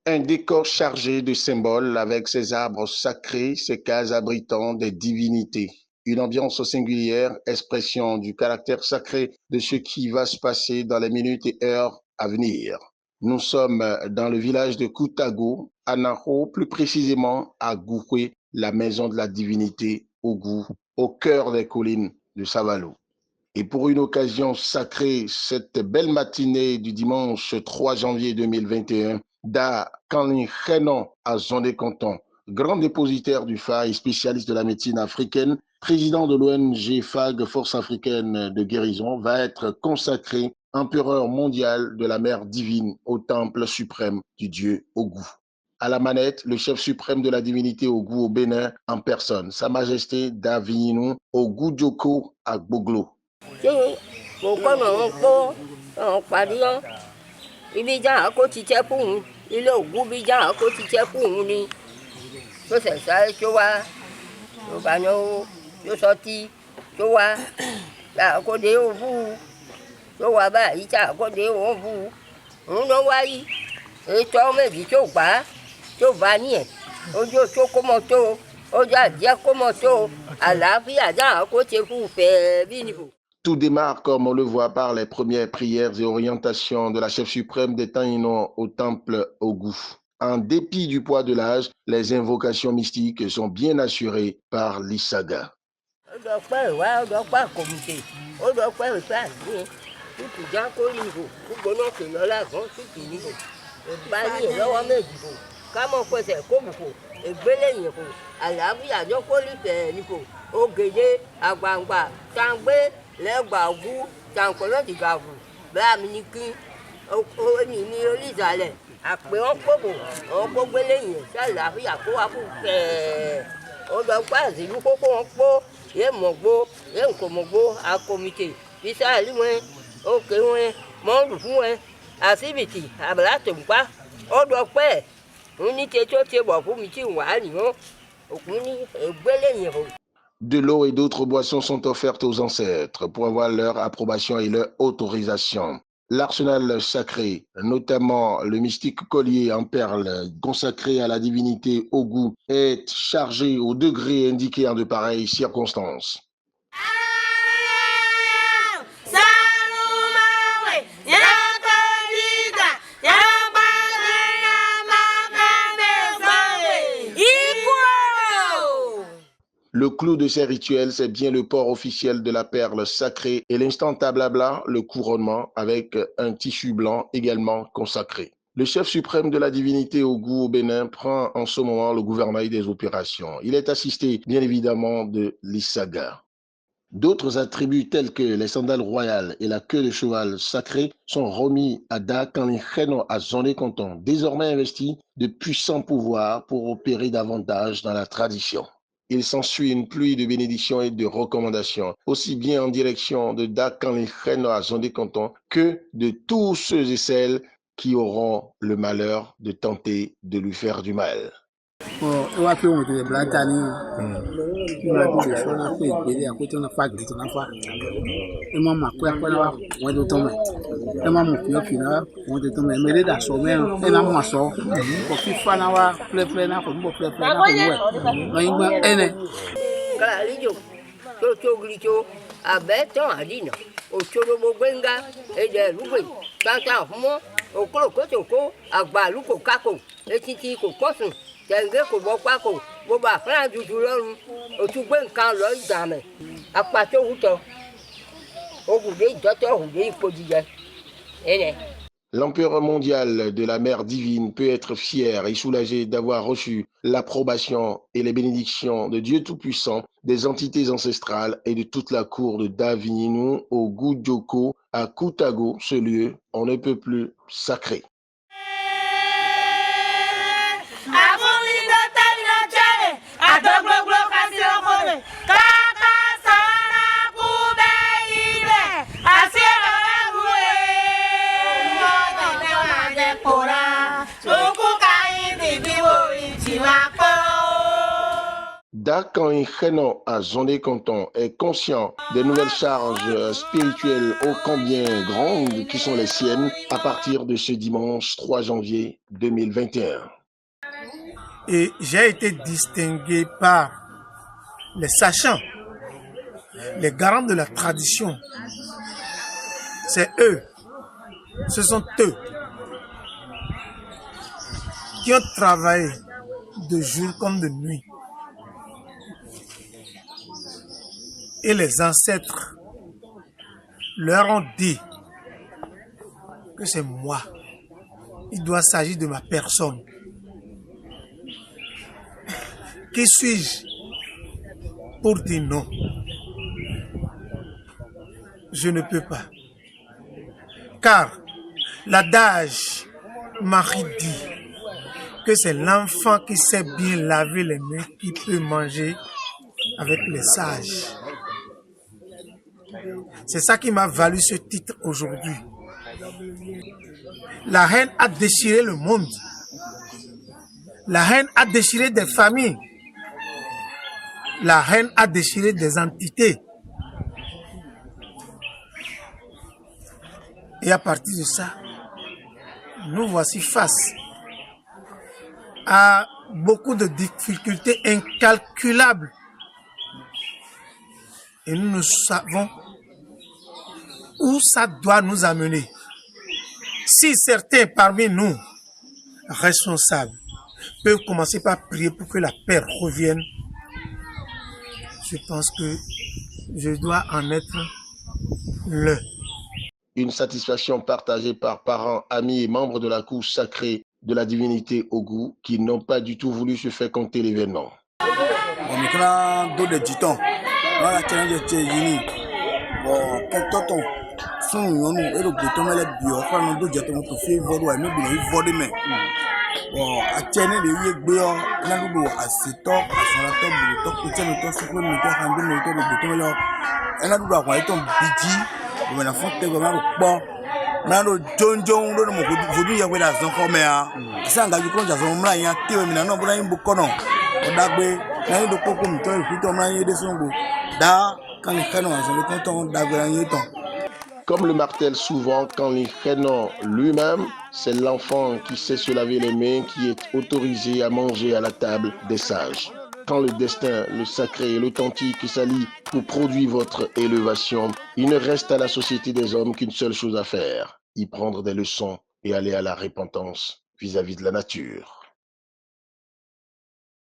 Un décor chargé de symboles avec ses arbres sacrés, ses cases abritant des divinités. Une ambiance singulière, expression du caractère sacré de ce qui va se passer dans les minutes et heures à venir. Nous sommes dans le village de Koutago, à Naho, plus précisément à Goukwé, la maison de la divinité Ogou, au cœur des collines de Savalo. Et pour une occasion sacrée, cette belle matinée du dimanche 3 janvier 2021, Da Kanlichenon à Zondé Canton, grand dépositaire du FA et spécialiste de la médecine africaine, président de l'ONG FAG, Force africaine de guérison, va être consacré empereur mondial de la mère divine au temple suprême du dieu Ogou. À la manette, le chef suprême de la divinité Ogou au Bénin en personne, Sa Majesté Davininou Ogou Djoko Agboglo. Tout démarre, comme on le voit, par les premières prières et orientations de la chef suprême des Taïnos au temple Ogou. En dépit du poids de l'âge, les invocations mystiques sont bien assurées par l'Issaga. De l'eau et d'autres boissons sont offertes aux ancêtres pour avoir leur approbation et leur autorisation. L'arsenal sacré, notamment le mystique collier en perles consacré à la divinité Ogou, est chargé au degré indiqué en de pareilles circonstances. Le clou de ces rituels, c'est bien le port officiel de la perle sacrée et l'instant tablabla, le couronnement avec un tissu blanc également consacré. Le chef suprême de la divinité Ogou au Bénin prend en ce moment le gouvernail des opérations. Il est assisté bien évidemment de l'Issaga. D'autres attributs tels que les sandales royales et la queue de cheval sacrée sont remis à Da Kanlichenon à Zondé Canton, désormais investi de puissants pouvoirs pour opérer davantage dans la tradition. Il s'ensuit une pluie de bénédictions et de recommandations, aussi bien en direction de Da Kanlichenon à Zondé Canton que de tous ceux et celles qui auront le malheur de tenter de lui faire du mal. L'empereur mondial de la mère divine peut être fier et soulagé d'avoir reçu l'approbation et les bénédictions de Dieu Tout-Puissant, des entités ancestrales et de toute la cour de Davininou au Goudjoko à Koutago, ce lieu on ne peut plus sacré. car quand un Hénon à Zondé Canton est conscient des nouvelles charges spirituelles ô combien grandes qui sont les siennes à partir de ce dimanche 3 janvier 2021. Et j'ai été distingué par les sachants, les garants de la tradition. C'est eux, ce sont eux qui ont travaillé de jour comme de nuit. Et les ancêtres leur ont dit que c'est moi. Il doit s'agir de ma personne. Qui suis-je pour dire non? Je ne peux pas. Car l'adage Marie dit que c'est l'enfant qui sait bien laver les mains qui peut manger avec les sages. C'est ça qui m'a valu ce titre aujourd'hui. La haine a déchiré le monde. La haine a déchiré des familles. La haine a déchiré des entités. Et à partir de ça, nous voici face à beaucoup de difficultés incalculables. Et nous ne savons où ça doit nous amener. Si certains parmi nous, responsables, peuvent commencer par prier pour que la paix revienne, je pense que je dois en être le. Une satisfaction partagée par parents, amis et membres de la cour sacrée de la divinité Ogou qui n'ont pas du tout voulu se faire compter l'événement. Comme le martèle souvent quand l'Hénon lui-même, c'est l'enfant qui sait se laver les mains qui est autorisé à manger à la table des sages. Quand le destin, le sacré et l'authentique s'allient pour produire votre élévation, il ne reste à la société des hommes qu'une seule chose à faire, y prendre des leçons et aller à la repentance vis-à-vis de la nature.